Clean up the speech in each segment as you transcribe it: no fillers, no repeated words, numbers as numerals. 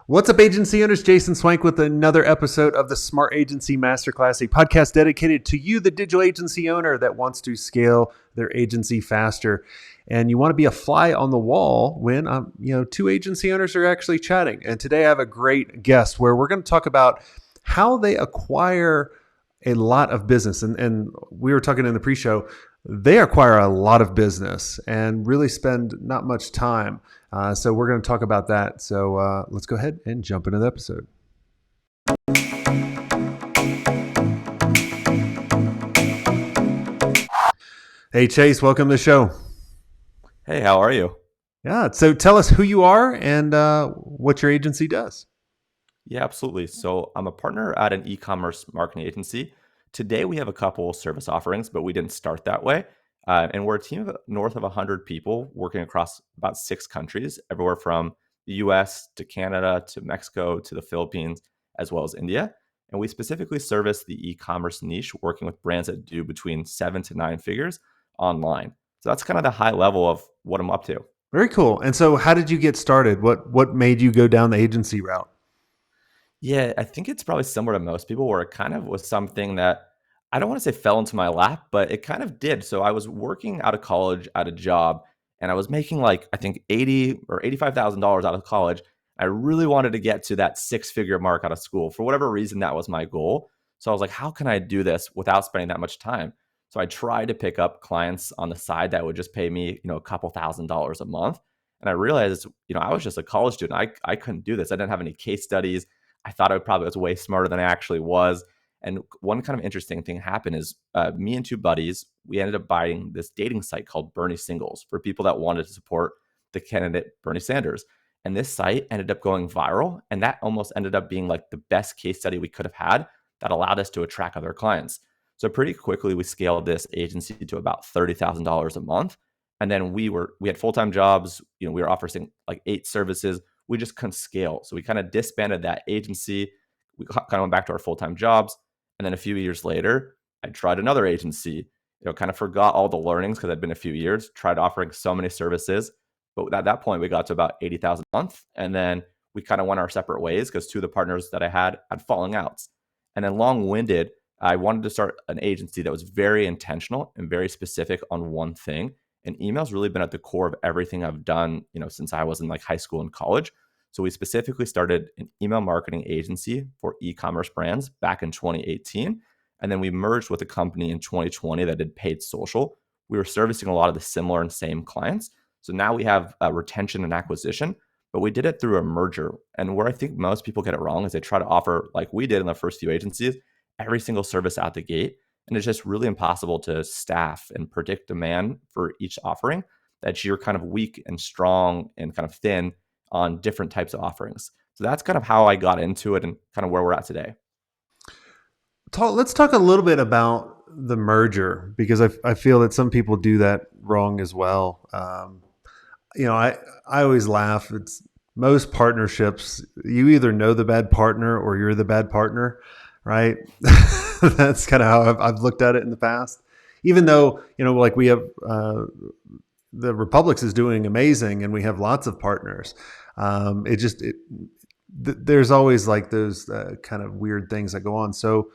What's up, agency owners? Jason Swenk with another episode of the Smart Agency Masterclass, a podcast dedicated to you, the digital agency owner that wants to scale their agency faster. And you want to be a fly on the wall when two agency owners are actually chatting. And today I have a great guest where we're going to talk about how they acquire a lot of business. And we were talking in the pre-show, they acquire a lot of business and really spend not much time. So we're going to talk about that. So let's go ahead and jump into the episode. Hey, Chase, welcome to the show. Hey, how are you? Yeah. So tell us who you are and what your agency does. Yeah, absolutely. So I'm a partner at an e-commerce marketing agency. Today we have a couple service offerings, but we didn't start that way. And we're a team of north of 100 people working across about 6 countries, everywhere from the US to Canada to Mexico to the Philippines, as well as India. And we specifically service the e-commerce niche, working with brands that do between 7 to 9 figures online. So that's kind of the high level of what I'm up to. Very cool. And so how did you get started? What made you go down the agency route? Yeah, I think it's probably similar to most people where it kind of was something that I don't want to say fell into my lap, but it kind of did. So I was working out of college at a job and I was making like I think 80 or $85,000 out of college. I really wanted to get to that 6-figure mark out of school. For whatever reason, that was my goal. So I was like, how can I do this without spending that much time? So I tried to pick up clients on the side that would just pay me, a couple $1,000s a month. And I realized, I was just a college student. I couldn't do this. I didn't have any case studies. I thought I probably was way smarter than I actually was. And one kind of interesting thing happened is me and 2 buddies, we ended up buying this dating site called Bernie Singles for people that wanted to support the candidate Bernie Sanders. And this site ended up going viral. And that almost ended up being like the best case study we could have had that allowed us to attract other clients. So pretty quickly, we scaled this agency to about $30,000 a month. And then we had full-time jobs. We were offering like 8 services. We just couldn't scale. So we kind of disbanded that agency. We kind of went back to our full-time jobs. And then a few years later, I tried another agency, kind of forgot all the learnings because it'd been a few years, tried offering so many services. But at that point, we got to about 80,000 a month. And then we kind of went our separate ways because 2 of the partners that I had falling outs. And then long-winded, I wanted to start an agency that was very intentional and very specific on one thing. And email's really been at the core of everything I've done, since I was in like high school and college. So we specifically started an email marketing agency for e-commerce brands back in 2018. And then we merged with a company in 2020 that did paid social. We were servicing a lot of the similar and same clients. So now we have retention and acquisition, but we did it through a merger. And where I think most people get it wrong is they try to offer, like we did in the first few agencies, every single service out the gate. And it's just really impossible to staff and predict demand for each offering, that you're kind of weak and strong and kind of thin on different types of offerings. So that's kind of how I got into it and kind of where we're at today. Let's talk a little bit about the merger because I feel that some people do that wrong as well. I always laugh. It's most partnerships, you either know the bad partner or you're the bad partner, right? That's kind of how I've looked at it in the past. Even though, like we have the Republics is doing amazing and we have lots of partners. There's always like those kind of weird things that go on. So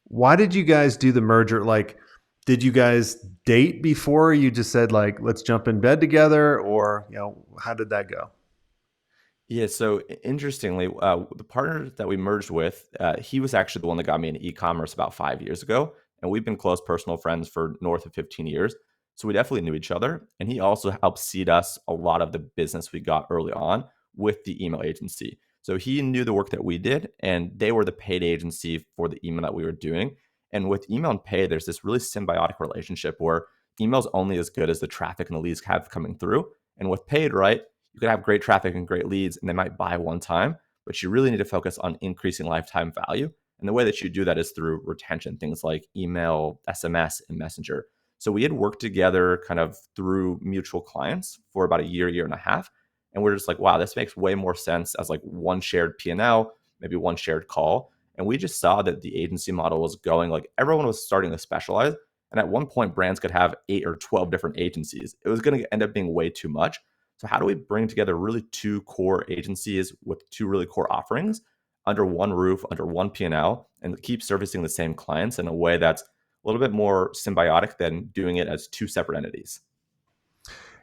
why did you guys do the merger? Like, did you guys date before? You just said like, let's jump in bed together, or, how did that go? Yeah, so interestingly, the partner that we merged with, he was actually the one that got me into e-commerce about 5 years ago. And we've been close personal friends for north of 15 years. So we definitely knew each other. And he also helped seed us a lot of the business we got early on with the email agency. So he knew the work that we did, and they were the paid agency for the email that we were doing. And with email and paid, there's this really symbiotic relationship where email's only as good as the traffic and the leads have coming through. And with paid, right, you could have great traffic and great leads, and they might buy one time, but you really need to focus on increasing lifetime value. And the way that you do that is through retention, things like email, SMS, and Messenger. So we had worked together kind of through mutual clients for about a year and a half. And we're just like, wow, this makes way more sense as like one shared P&L, maybe one shared call. And we just saw that the agency model was going, like everyone was starting to specialize. And at one point, brands could have 8 or 12 different agencies. It was going to end up being way too much. So how do we bring together really two core agencies with two really core offerings under one roof, under one P&L, and keep servicing the same clients in a way that's a little bit more symbiotic than doing it as two separate entities?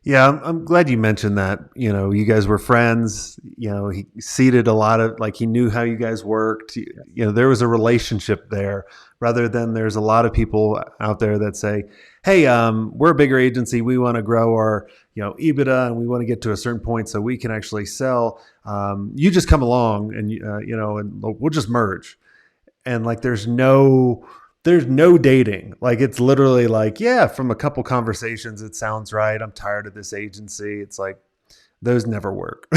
Yeah, I'm glad you mentioned that. You guys were friends. He seeded a lot of, like, he knew how you guys worked. There was a relationship there rather than there's a lot of people out there that say, hey, we're a bigger agency. We want to grow our, EBITDA, and we want to get to a certain point so we can actually sell. You just come along and, and we'll just merge. And like, there's no dating. Like, it's literally like, yeah, from a couple conversations, it sounds right. I'm tired of this agency. It's like, those never work.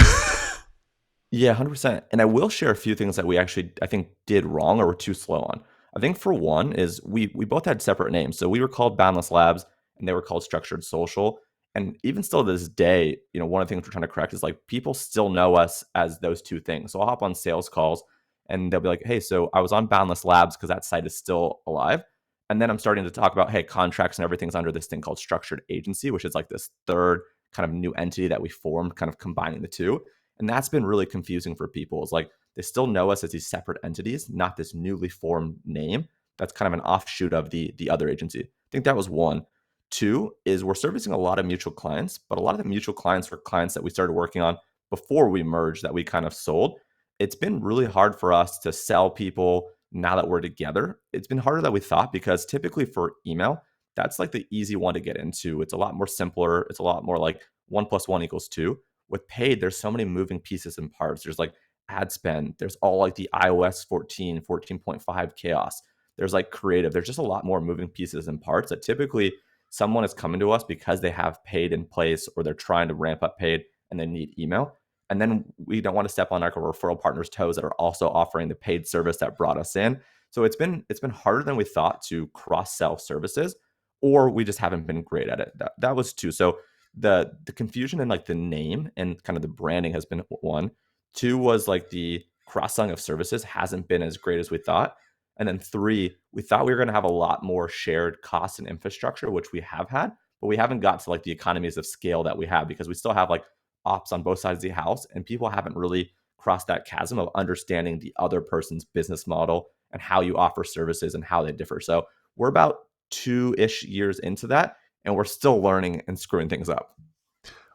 Yeah, 100%. And I will share a few things that we actually, I think, did wrong or were too slow on. I think for one is we both had separate names. So we were called Boundless Labs and they were called Structured Social. And even still to this day, one of the things we're trying to correct is like people still know us as those two things. So I'll hop on sales calls and they'll be like, hey, so I was on Boundless Labs because that site is still alive. And then I'm starting to talk about, hey, contracts and everything's under this thing called Structured Agency, which is like this third kind of new entity that we formed, kind of combining the two. And that's been really confusing for people. It's like they still know us as these separate entities, not this newly formed name that's kind of an offshoot of the other agency. I think that was one. Two is we're servicing a lot of mutual clients, but a lot of the mutual clients were clients that we started working on before we merged that we kind of sold. It's been really hard for us to sell people now that we're together. It's been harder than we thought because typically for email, that's like the easy one to get into. It's a lot more simpler. It's a lot more like 1+1=2. With paid, there's so many moving pieces and parts. There's like ad spend. There's all like the iOS 14, 14.5 chaos. There's like creative. There's just a lot more moving pieces and parts that typically someone is coming to us because they have paid in place or they're trying to ramp up paid and they need email. And then we don't want to step on our referral partners' toes that are also offering the paid service that brought us in. So it's been harder than we thought to cross sell services, or we just haven't been great at it. That was two. So the confusion in like the name and kind of the branding has been one. Two was like the cross selling of services hasn't been as great as we thought. And then three, we thought we were going to have a lot more shared costs and infrastructure, which we have had, but we haven't got to like the economies of scale that we have because we still have like ops on both sides of the house and people haven't really crossed that chasm of understanding the other person's business model and how you offer services and how they differ. So we're about 2-ish years into that and we're still learning and screwing things up.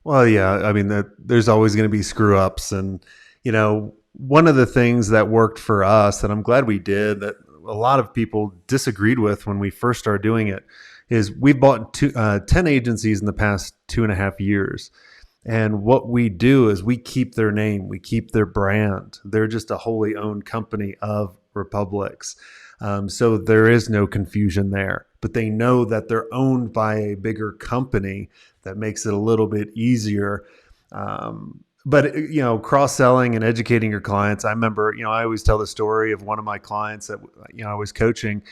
Well, yeah, I mean, there's always going to be screw ups. And, one of the things that worked for us, and I'm glad we did, that a lot of people disagreed with when we first started doing it, is we've bought 10 agencies in the past 2.5 years. And what we do is we keep their name, we keep their brand. They're just a wholly owned company of Republics. So there is no confusion there, but they know that they're owned by a bigger company that makes it a little bit easier. But cross selling and educating your clients. I remember, I always tell the story of one of my clients that I was coaching,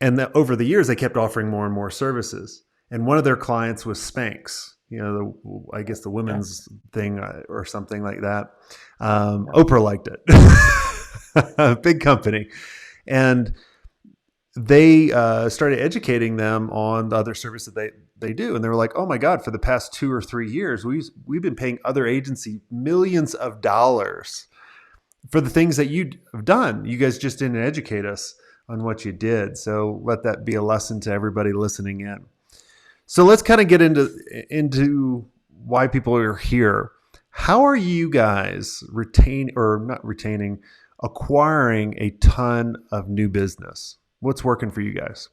and that over the years they kept offering more and more services. And one of their clients was Spanx. I guess the Yeah. women's thing or something like that. Yeah. Oprah liked it. Big company. And they started educating them on the other service that they do. And they were like, oh my God, for the past 2 or 3 years, we've been paying other agency millions of dollars for the things that you have done. You guys just didn't educate us on what you did. So let that be a lesson to everybody listening in. So let's kind of get into why people are here. How are you guys acquiring a ton of new business? What's working for you guys?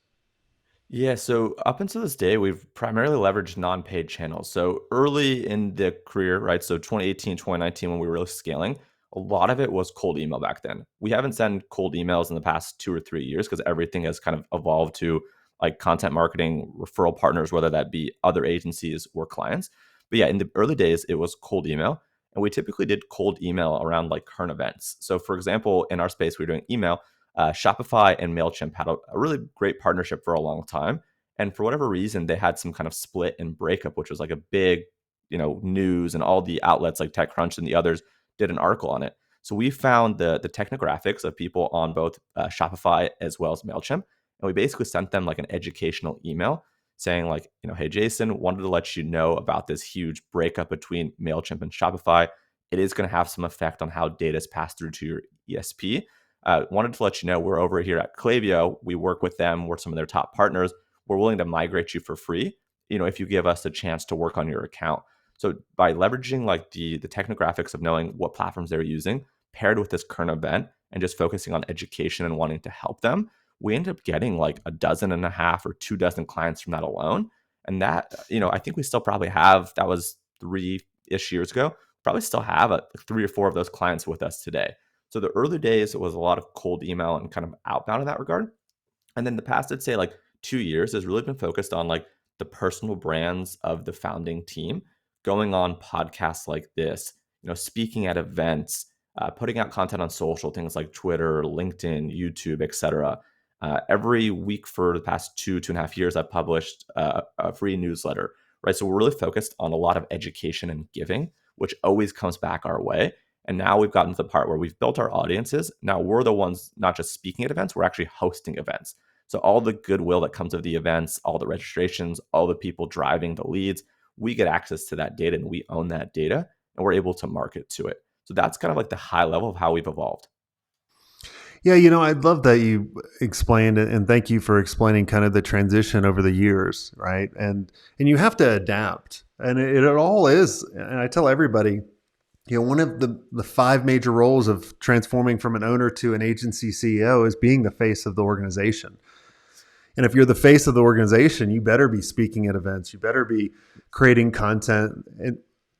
Yeah, so up until this day, we've primarily leveraged non-paid channels. So early in the career, right? So 2018, 2019, when we were really scaling, a lot of it was cold email back then. We haven't sent cold emails in the past 2 or 3 years because everything has kind of evolved to like content marketing, referral partners, whether that be other agencies or clients. But yeah, in the early days, it was cold email. And we typically did cold email around like current events. So for example, in our space, we were doing email. Shopify and MailChimp had a really great partnership for a long time. And for whatever reason, they had some kind of split and breakup, which was like a big, news, and all the outlets like TechCrunch and the others did an article on it. So we found the technographics of people on both Shopify as well as MailChimp. And we basically sent them like an educational email saying like, hey, Jason, wanted to let you know about this huge breakup between MailChimp and Shopify. It is going to have some effect on how data is passed through to your ESP. Wanted to let you know we're over here at Klaviyo. We work with them. We're some of their top partners. We're willing to migrate you for free, if you give us a chance to work on your account. So by leveraging like the technographics of knowing what platforms they're using, paired with this current event and just focusing on education and wanting to help them, we end up getting like 12.5 or 24 clients from that alone. And that, I think we still probably have, that was 3-ish years ago, probably still have 3 or 4 of those clients with us today. So the early days, it was a lot of cold email and kind of outbound in that regard. And then the past, I'd say like 2 years has really been focused on like the personal brands of the founding team, going on podcasts like this, speaking at events, putting out content on social, things like Twitter, LinkedIn, YouTube, etc. Every week for the past 2.5 years, I've published a free newsletter, right? So we're really focused on a lot of education and giving, which always comes back our way. And now we've gotten to the part where we've built our audiences. Now we're the ones not just speaking at events, we're actually hosting events. So all the goodwill that comes of the events, all the registrations, all the people driving the leads, we get access to that data and we own that data and we're able to market to it. So that's kind of like the high level of how we've evolved. Yeah, I love that you explained it, and thank you for explaining kind of the transition over the years, right? And you have to adapt, and it all is. And I tell everybody, one of the 5 major roles of transforming from an owner to an agency CEO is being the face of the organization. And if you're the face of the organization, you better be speaking at events. You better be creating content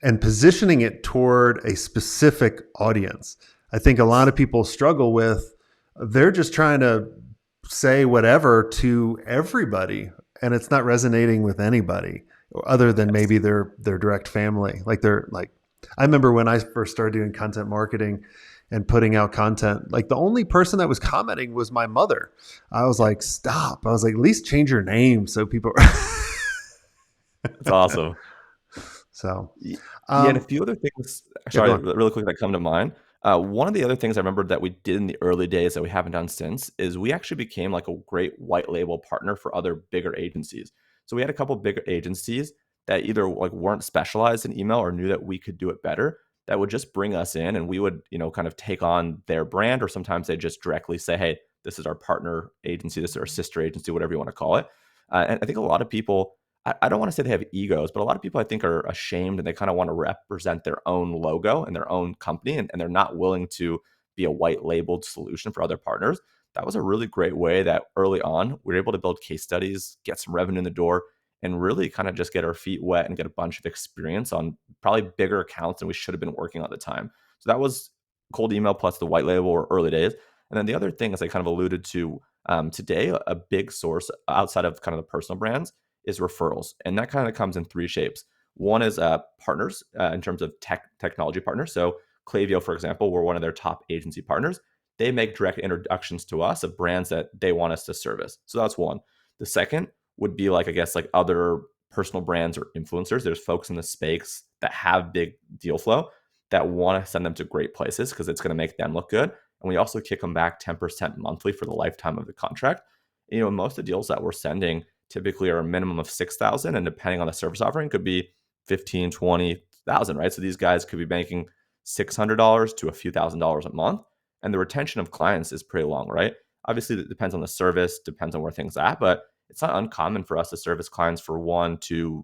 and positioning it toward a specific audience. I think a lot of people struggle with, they're just trying to say whatever to everybody, and it's not resonating with anybody other than maybe their direct family. I remember when I first started doing content marketing and putting out content, like the only person that was commenting was my mother. I was like, stop. I was like, at least change your name so people. That's awesome. So, and a few other things, sorry, really quick, that come to mind. One of the other things I remember that we did in the early days that we haven't done since is we actually became like a great white label partner for other bigger agencies. So we had a couple of bigger agencies that either like weren't specialized in email or knew that we could do it better, that would just bring us in and we would, kind of take on their brand, or sometimes they just directly say, hey, this is our partner agency, this is our sister agency, whatever you want to call it. And I think a lot of people, I don't want to say they have egos, but a lot of people I think are ashamed and they kind of want to represent their own logo and their own company, and they're not willing to be a white labeled solution for other partners. That was a really great way that early on we were able to build case studies, get some revenue in the door, and really kind of just get our feet wet and get a bunch of experience on probably bigger accounts than we should have been working on at the time. So that was cold email plus the white label or early days. And then the other thing, as I kind of alluded to today, a big source outside of kind of the personal brands is referrals. And that kind of comes in 3 shapes. One is partners in terms of technology partners. So Klaviyo, for example, we're one of their top agency partners. They make direct introductions to us of brands that they want us to service. So that's one. The second would be like, I guess, like other personal brands or influencers. There's folks in the space that have big deal flow that want to send them to great places because it's going to make them look good. And we also kick them back 10% monthly for the lifetime of the contract. Most of the deals that we're sending typically are a minimum of 6,000, and depending on the service offering could be 15, 20,000, right? So these guys could be making $600 to a few $1,000s a month, and the retention of clients is pretty long, right? Obviously, it depends on the service, depends on where things are at, but it's not uncommon for us to service clients for 1 to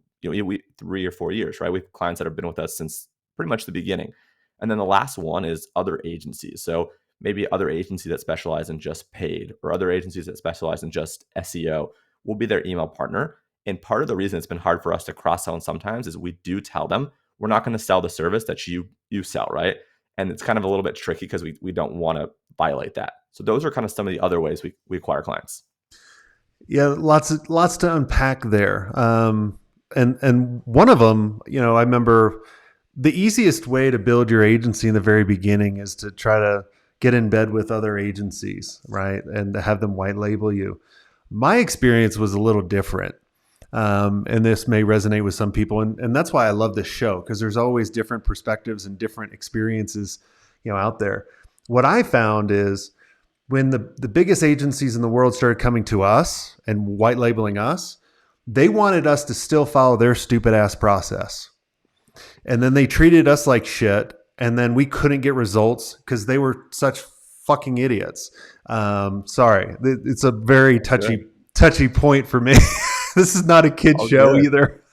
3 or 4 years, right? We have clients that have been with us since pretty much the beginning. And then the last one is other agencies. So maybe other agencies that specialize in just paid, or other agencies that specialize in just SEO. We'll be their email partner. And part of the reason it's been hard for us to cross-sell sometimes is we do tell them we're not going to sell the service that you sell, right? And it's kind of a little bit tricky because we don't want to violate that. So those are kind of some of the other ways we acquire clients. Yeah, lots to unpack there. And one of them, I remember the easiest way to build your agency in the very beginning is to try to get in bed with other agencies, right? And to have them white label you. My experience was a little different. And this may resonate with some people. And that's why I love this show, because there's always different perspectives and different experiences, out there. What I found is when the biggest agencies in the world started coming to us and white labeling us, They wanted us to still follow their stupid ass process. And then they treated us like shit. And then we couldn't get results because they were such fucking idiots. Sorry, it's a very All good. touchy point for me. This is not a kid All show good. either.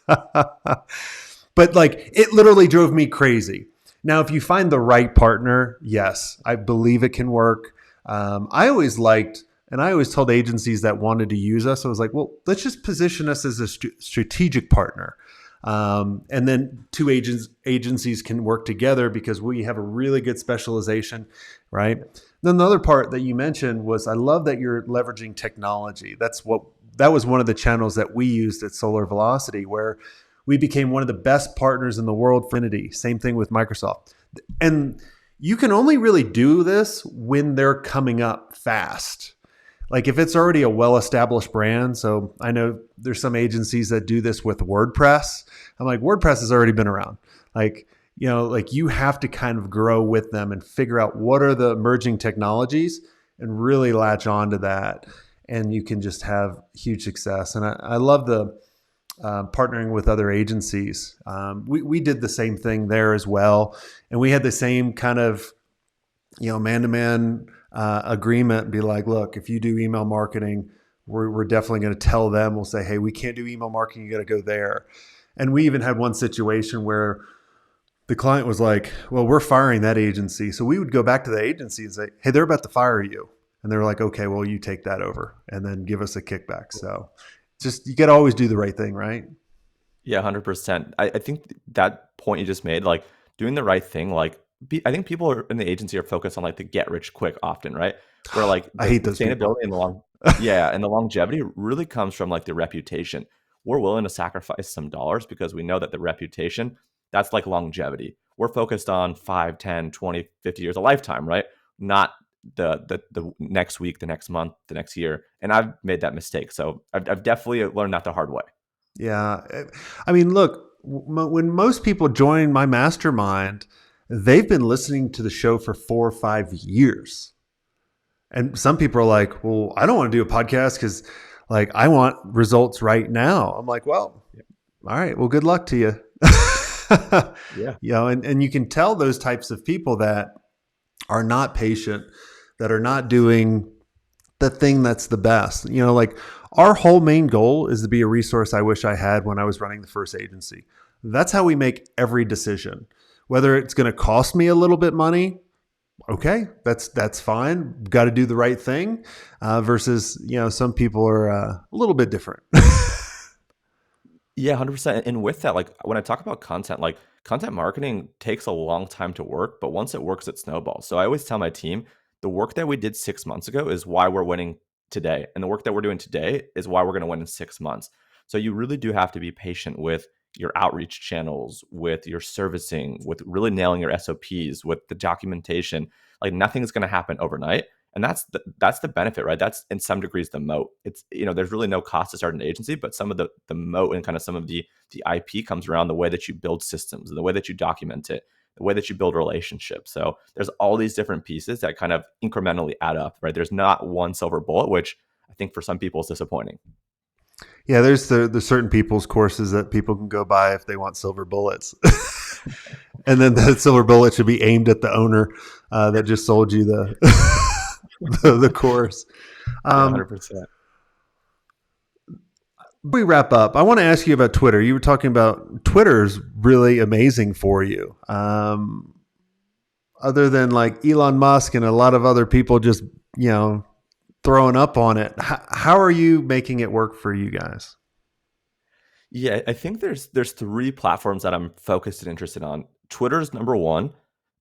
But like, it literally drove me crazy. Now, if you find the right partner, yes, I believe it can work. I always liked, and I always told agencies that wanted to use us, I was like, well, let's just position us as a strategic partner. And then two agencies can work together because we have a really good specialization, right? Then the other part that you mentioned was, I love that you're leveraging technology. That was one of the channels that we used at Solar Velocity, where we became one of the best partners in the world for Infinity. Same thing with Microsoft. And you can only really do this when they're coming up fast. Like if it's already a well-established brand. So I know there's some agencies that do this with WordPress. I'm like, WordPress has already been around. Like, like you have to kind of grow with them and figure out what are the emerging technologies and really latch on to that. And you can just have huge success. And I love the partnering with other agencies. We did the same thing there as well. And we had the same kind of, man-to-man agreement, and be like, look, if you do email marketing, we're definitely going to tell them, we'll say, hey, we can't do email marketing. You got to go there. And we even had one situation where the client was like, well, we're firing that agency. So we would go back to the agency and say, hey, they're about to fire you. And they're like, okay, well, you take that over and then give us a kickback. So just, you got to always do the right thing, right? Yeah, 100%. I think that point you just made, like doing the right thing, like I think people in the agency are focused on like the get rich quick often, right? Where like I the hate those sustainability people. and and the longevity really comes from like the reputation. We're willing to sacrifice some dollars because we know that the reputation, that's like longevity. We're focused on 5, 10, 20, 50 years, a lifetime, right? Not the next week, the next month, the next year. And I've made that mistake. So I've definitely learned that the hard way. Yeah. I mean, look, when most people join my mastermind, they've been listening to the show for 4 or 5 years. And some people are like, well, I don't want to do a podcast because like I want results right now. I'm like, well, all right, well, good luck to you. Yeah. And you can tell those types of people that are not patient, that are not doing the thing that's the best. Like our whole main goal is to be a resource I wish I had when I was running the first agency. That's how we make every decision. Whether it's going to cost me a little bit money, okay, that's fine. Got to do the right thing. Versus, some people are a little bit different. Yeah, 100%. And with that, like when I talk about content, like content marketing takes a long time to work, but once it works, it snowballs. So I always tell my team the work that we did 6 months ago is why we're winning today. And the work that we're doing today is why we're going to win in 6 months. So you really do have to be patient with your outreach channels, with your servicing, with really nailing your SOPs, with the documentation. Like nothing is going to happen overnight. And that's the benefit, right? That's in some degrees the moat. It's there's really no cost to start an agency, but some of the moat and kind of some of the IP comes around the way that you build systems, the way that you document it, the way that you build relationships. So there's all these different pieces that kind of incrementally add up, right? There's not one silver bullet, which I think for some people is disappointing. Yeah, there's the certain people's courses that people can go buy if they want silver bullets. And then the silver bullet should be aimed at the owner that just sold you the course. Yeah, Um, 100%. Before we wrap up, I want to ask you about Twitter. You were talking about Twitter's really amazing for you. Other than like Elon Musk and a lot of other people just, throwing up on it. How are you making it work for you guys? Yeah, I think there's three platforms that I'm focused and interested on. Twitter's number one.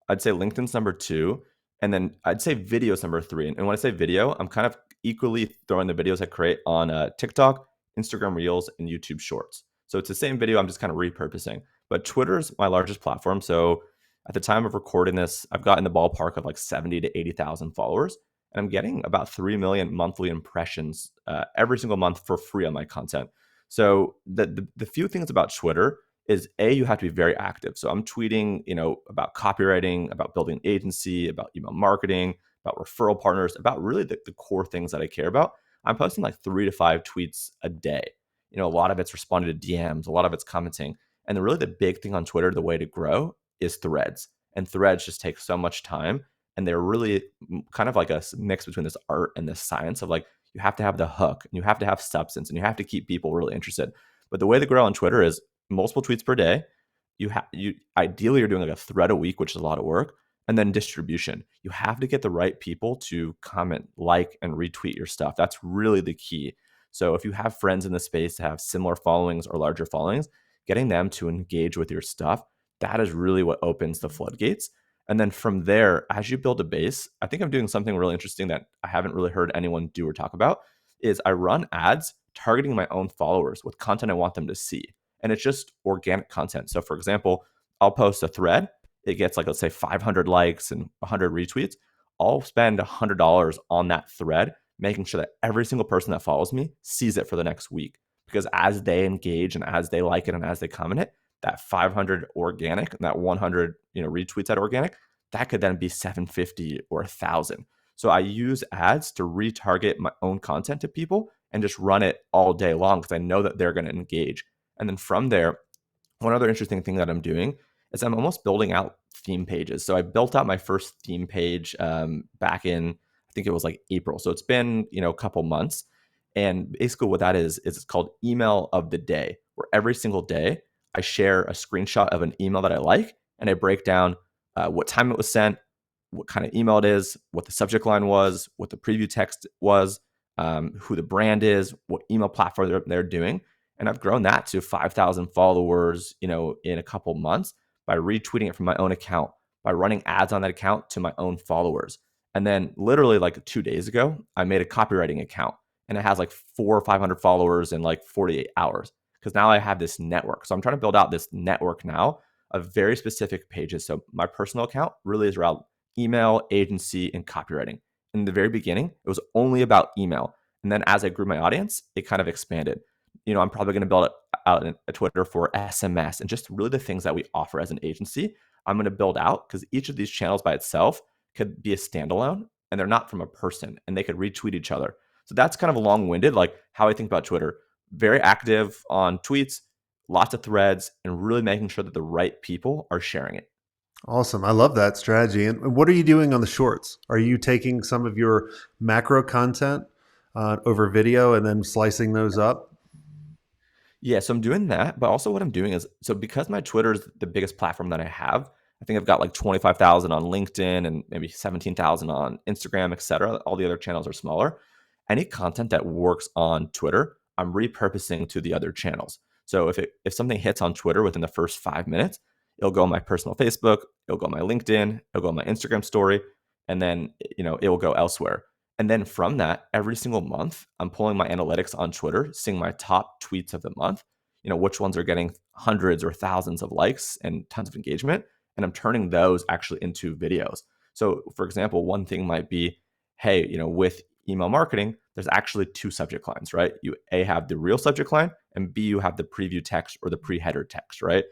I'd say LinkedIn's number two, and then I'd say video's number three. And when I say video, I'm kind of equally throwing the videos I create on TikTok, Instagram Reels, and YouTube Shorts. So it's the same video, I'm just kind of repurposing. But Twitter's my largest platform. So at the time of recording this, I've got in the ballpark of like 70 to 80,000 followers, and I'm getting about 3 million monthly impressions every single month for free on my content. So the few things about Twitter is you have to be very active. So I'm tweeting, about copywriting, about building an agency, about email marketing, about referral partners, about really the core things that I care about. I'm posting like 3 to 5 tweets a day. A lot of it's responding to DMs, a lot of it's commenting. And really the big thing on Twitter, the way to grow is threads. And threads just take so much time. And they're really kind of like a mix between this art and this science of like, you have to have the hook and you have to have substance and you have to keep people really interested. But the way to grow on Twitter is multiple tweets per day. You ideally you're doing like a thread a week, which is a lot of work, and then distribution. You have to get the right people to comment, like, and retweet your stuff. That's really the key. So if you have friends in the space that have similar followings or larger followings, getting them to engage with your stuff, that is really what opens the floodgates. And then from there, as you build a base, I think I'm doing something really interesting that I haven't really heard anyone do or talk about is I run ads targeting my own followers with content I want them to see. And it's just organic content. So for example, I'll post a thread. It gets like, let's say 500 likes and 100 retweets. I'll spend $100 on that thread, making sure that every single person that follows me sees it for the next week. Because as they engage and as they like it and as they comment it, that 500 organic and that 100 retweets that organic, that could then be 750 or 1,000. So I use ads to retarget my own content to people and just run it all day long because I know that they're going to engage. And then from there, one other interesting thing that I'm doing is I'm almost building out theme pages. So I built out my first theme page back in, I think it was like April. So it's been, a couple months. And basically what that is it's called email of the day, where every single day I share a screenshot of an email that I like, and I break down what time it was sent, what kind of email it is, what the subject line was, what the preview text was, who the brand is, what email platform they're doing. And I've grown that to 5,000 followers, in a couple months by retweeting it from my own account, by running ads on that account to my own followers. And then literally like 2 days ago, I made a copywriting account and it has like 400 or 500 followers in like 48 hours because now I have this network. So I'm trying to build out this network now of very specific pages. So my personal account really is around email, agency, and copywriting. In the very beginning, it was only about email. And then as I grew my audience, it kind of expanded. I'm probably going to build out a Twitter for SMS and just really the things that we offer as an agency. I'm going to build out because each of these channels by itself could be a standalone and they're not from a person and they could retweet each other. So that's kind of long-winded, like how I think about Twitter. Very active on tweets, lots of threads, and really making sure that the right people are sharing it. Awesome. I love that strategy. And what are you doing on the shorts? Are you taking some of your macro content over video and then slicing those up? Yeah, so I'm doing that, but also what I'm doing is, so because my Twitter is the biggest platform that I have, I think I've got like 25,000 on LinkedIn and maybe 17,000 on Instagram, et cetera. All the other channels are smaller. Any content that works on Twitter, I'm repurposing to the other channels. So if something hits on Twitter within the first 5 minutes, it'll go on my personal Facebook, it'll go on my LinkedIn, it'll go on my Instagram story, and then it will go elsewhere. And then from that, every single month, I'm pulling my analytics on Twitter, seeing my top tweets of the month, which ones are getting hundreds or thousands of likes and tons of engagement. And I'm turning those actually into videos. So for example, one thing might be, hey, with email marketing, there's actually two subject lines, right? You have the real subject line and B, you have the preview text or the pre-header text, right?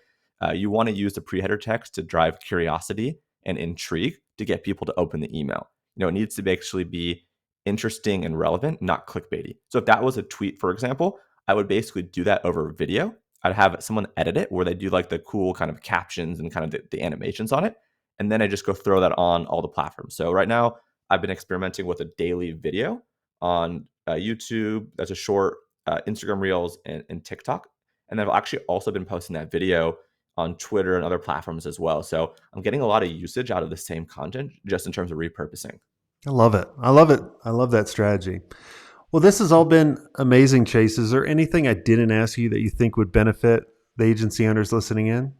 You want to use the pre-header text to drive curiosity and intrigue to get people to open the email. It needs to actually be interesting and relevant, not clickbaity. So if that was a tweet, for example, I would basically do that over video. I'd have someone edit it where they do like the cool kind of captions and kind of the animations on it. And then I just go throw that on all the platforms. So right now I've been experimenting with a daily video on YouTube, that's a short, Instagram Reels and TikTok. And I've actually also been posting that video on Twitter and other platforms as well. So I'm getting a lot of usage out of the same content just in terms of repurposing. I love it. I love it. I love that strategy. Well, this has all been amazing, Chase. Is there anything I didn't ask you that you think would benefit the agency owners listening in?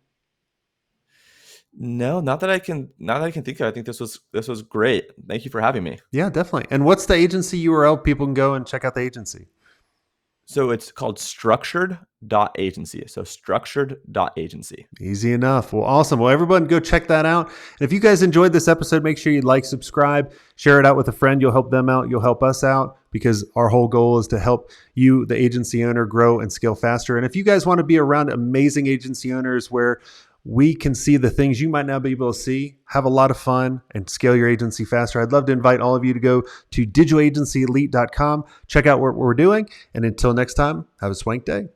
No, not that I can think of. I think this was great. Thank you for having me. Yeah, definitely. And what's the agency URL? People can go and check out the agency. So it's called structured.agency. So structured.agency. Easy enough. Well, awesome. Well, everyone go check that out. And if you guys enjoyed this episode, make sure you like, subscribe, share it out with a friend. You'll help them out. You'll help us out because our whole goal is to help you, the agency owner, grow and scale faster. And if you guys want to be around amazing agency owners where we can see the things you might not be able to see, have a lot of fun, and scale your agency faster. I'd love to invite all of you to go to digitalagencyelite.com, check out what we're doing. And until next time, have a swank day.